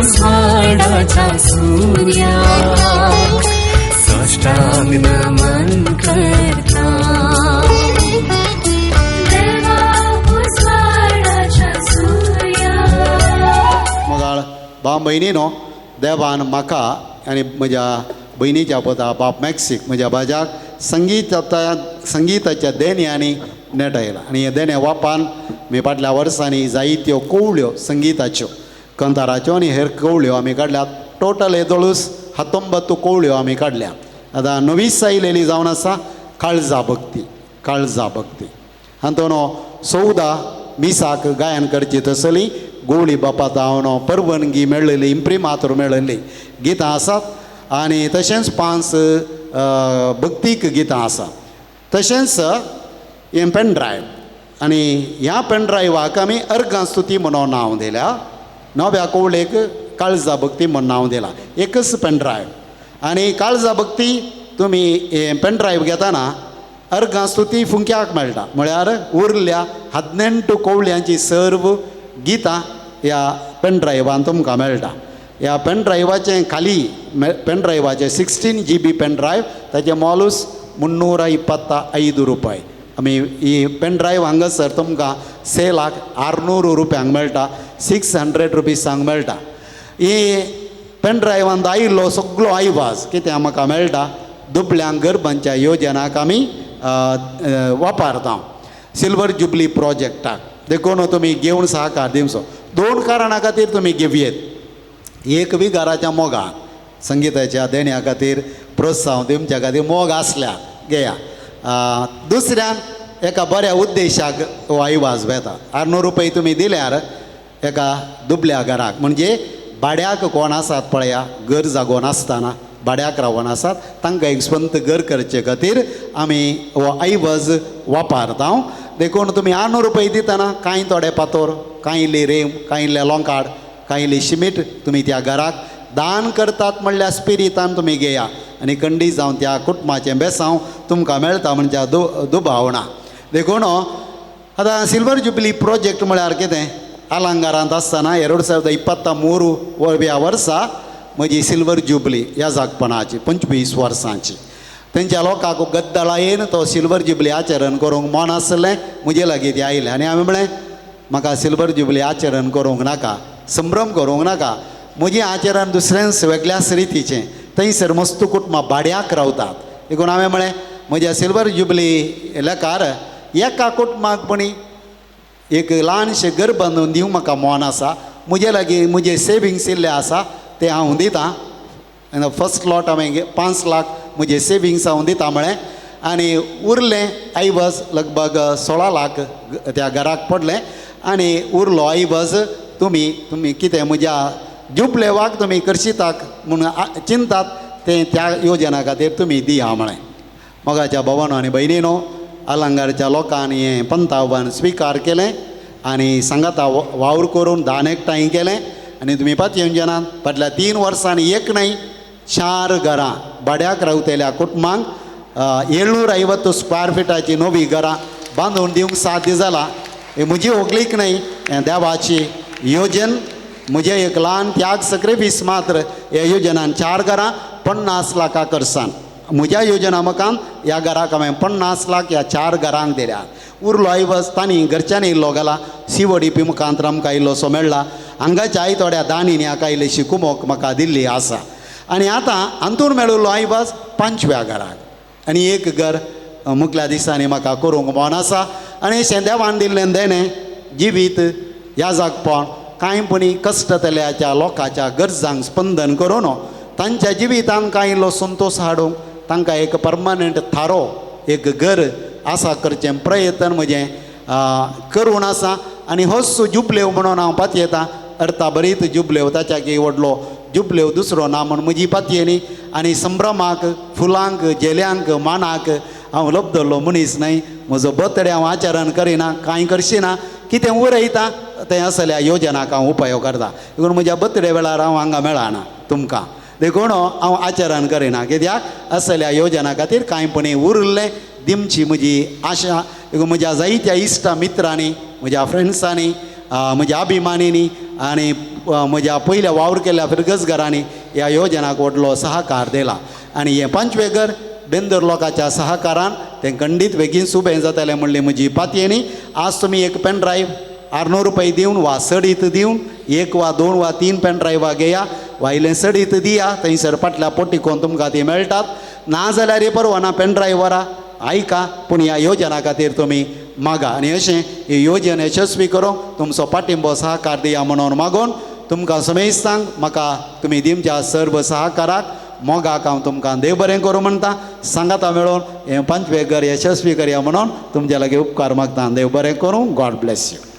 झाडाचा सूर्या साष्टांग नमन करता देवा झाडाचा सूर्या. मगाळ भाव भयणीनो देवान म्हाका आनी म्हज्या भयणीच्या पोता बाप मॅक्सिक म्हज्या भाज्याक संगीताच्या देण्यांनी नेटयला आनी हे देणे वापान मी फाटल्या वर्सांनी जायत्यो कवळ्यो संगीताच्यो कंताराच्यो आनी हेर कवळ्यो आमी काडल्यात. टोटल हे जळूस 19 कवळ्यो आमी काडल्या. आतां नवी सायलेली जावन आसा काळजा भक्ती हातून 14 मिसाक गायन करची तसली गोवळी बापा जावन परवानगी मेळ्ळेली इम्प्रिमातूर मेळ्ळेली गितां आसात आनी तशेंच 5 भक्तीक गितां आसा. तशेंच हें पेन ड्रायव्ह आनी ह्या पेन ड्रायव्हाक आमी अर्गां स्तुती म्हणून नांव दिल्या. नव्या कवळेक काळजा भक्ती म्हणून नांव दिलां. एकच पेन ड्रायव्ह आनी काळजा भक्ती तुमी हें पेन ड्रायव्ह घेतना अर्गां स्तुती फुंक्याक मेळटा म्हळ्यार उरल्या 18 कवळ्यांची सर्व गितां ह्या पेन ड्रायव्हान तुमकां मेळटा. ह्या पेन ड्रायव्हाचें खाली पेन ड्रायव्हाचें 16 GB पेन ड्रायव्ह ताचें मोलूच 325 रुपये. आमी ही पेन ड्रायव्ह हांगासर तुमकां 6,600,000 रुपयांक मेळटा. 600 रुपीसांक मेळटा. ही पेन ड्रायव्हान दायिल्लो सगळो आयवाज कित्याक म्हाका मेळटा दुबळ्यांक गरबांच्या योजनाक आमी वापरता सिल्वर जुबली प्रोजेक्टाक. देखून तुमी घेवन सहकार दिवचो. 2 कारणां खातीर तुमी घेवयेत. एक बी घराच्या मोगान संगीताच्या देण्या खातीर प्रोत्साहन दिवच्या खातीर मोग आसल्या घेया. दुसऱ्यान एका बऱ्या उद्देशाक हो आयवाज वेता. 600 रुपये तुमी दिल्यार एका दुबल्या घराक म्हणजे भाड्याक कोण आसात पळया घर जागोन आसतना भाड्याक रावून आसात तांकां एक स्वंत घर करचे खातीर आमी हो आयवाज वापरता. देखून तुमी 600 रुपये दितना कांय थोडे पातोर कांय इल्ली रेम कांय इल्ले लोंकाड कांय इल्ली शिमीट तुमी त्या घराक दान करतात म्हणल्यार स्पिरितान तुमी घेया आनी खंडी जावन त्या कुटुंबाचें बेसांव तुमकां मेळटा म्हणजे दुबावना. देखून आतां सिल्वर जुबली प्रोजेक्ट म्हळ्यार कितें आलंगारांत आसतना 2023 वर्सा म्हजी सिल्वर जुबली ह्या जागपणाची 25 वर्सांची. तेंच्या लोकांक गद्दळायेन तो सिल्वर जुबली आचरण करूंक मन आसलें म्हजे लागीं ते आयले आनी हांवें म्हळें म्हाका सिल्वर जुबली आचरण करूंक नाका संभ्रम करूंक नाका. म्हजें आचरण दुसऱ्यांच वेगळ्याच रितीचें. थंयसर मस्त कुटुंबां भाड्याक रावतात. देखून हांवें म्हळें म्हज्या सिल्वर जुबली लेकार एका कुटुंबाक पणी एक ल्हानशें घर बांदून दिवंक म्हाका मन आसा. म्हजे लागीं म्हजे सेविंग्स इल्ले आसा ते हांव दितां. फर्स्ट लॉट हांवें 5 लाख म्हजे सेविंग्स हांव दितां म्हळें आनी उरलें आयवज लगभग 16 लाख त्या घराक पडलें आनी उरलो आयवज तुमी कितें म्हज्या जुबलेवाक तुमी करशिताक म्हूण चिंतात तें त्या योजना खातीर तुमी दिया म्हळें. मोगाच्या भावानो आनी भयणीनो आलंगारच्या लोकांनी हें पंत आव्हान स्विकार केलें आनी सांगाता वावर करून दान एकठांय केलें आनी तुमी पात योजनान फाटल्या 3 वर्सांनी एक न्हय 4 घरां भाड्याक रावतल्या कुटुंबांक 750 स्क्वेअर फिटाची नवी घरां बांदून दिवंक साध्य जालां. ही म्हजी व्हंकलीक न्हय हें देवाची योजन. म्हजें एक ल्हान त्याग सक्रिफीस मात्र ह्या योजनान 4 घरां 50 लाखां खर्चान म्हज्या योजना मकान ह्या घराक हांवें 50 लाख ह्या 4 घरांक दिल्या. उरलो आयवज तांणी घरच्यांनी इल्लो गेला CODP मुखांतर आमकां इल्लोसो मेळ्ळा. हांगाच्याय थोड्या दानींनी हाका इल्लीशी कुमोक म्हाका दिल्ली आसा आनी आतां हातून मेळिल्लो आयवज 5व्या घराक आनी एक घर मुखल्या दिसांनी म्हाका करूंक मन आसा. आनी अशें देवान दिल्लें देणें जिवीत ह्या जागपण कांयपणी कश्टतल्याच्या लोकांच्या गरजांक स्पंदन करून तांच्या जिवितान कांय इल्लो संतोष हाडूंक तांकां एक परमनंट थारो एक घर आसा करचें प्रयत्न म्हजें करून आसा आनी होच जुबलेव म्हणून हांव पातयेतां अर्थाभरीत जुबलेव ताच्याक एक व्हडलो जुबलेव दुसरो ना म्हूण म्हजी पातयेनी आनी संभ्रमाक फुलांक जेल्यांक मानाक हांव लबधरलो मनीस न्हय म्हजो बर्थडे हांव आचरण करिना कांय करचिना कितें उरयता तें असल्या योजनाक हांव उपयोग करता देखून म्हज्या बर्थडे वेळार हांव हांगा मेळना तुमकां देखून हांव आचरण करिना कित्याक असल्या योजना खातीर कांयपणी उरलें दिवची म्हजी आशा देखून म्हज्या जायत्या इश्टा मित्रांनी म्हज्या फ्रेंड्सांनी म्हज्या अभिमानींनी आनी म्हज्या पयल्या वावर केल्ल्या फिरगसगरांनी ह्या योजनाक व्हडलो सहकार दिला आनी हें पंचवें घर बेंदर लोकांच्या सहकारान तें खंडीत बेगीन सुबें जातालें म्हणली म्हजी पातयेनी आज तुमी एक पेन ड्रायव्ह 600 रुपये दिवन वा सडीत दिवन 1 वा 2 वा 3 पेन ड्रायव्हां घेया वा इल्लें सडीत दिया थंयसर फाटल्या पोटिकोन तुमकां ती मेळटात नाजाल्यार हे परवाना पेन ड्रायव्हरा आयका पूण ह्या योजना खातीर तुमी मागा आनी अशें ही योजना यशस्वी करूंक तुमचो पाठिंबो सहकार दिया म्हणून मागून तुमकां समेस्तांक म्हाका तुमी दिवच्या सर्व सहकाराक मोगाक हांव तुमकां देव बरें करूं म्हणटा सांगाता मेळोन हें पंचवें घर यशस्वी करया म्हणून तुमचे लागीं उपकार मागता देव बरें करूं गॉड ब्लेस यू.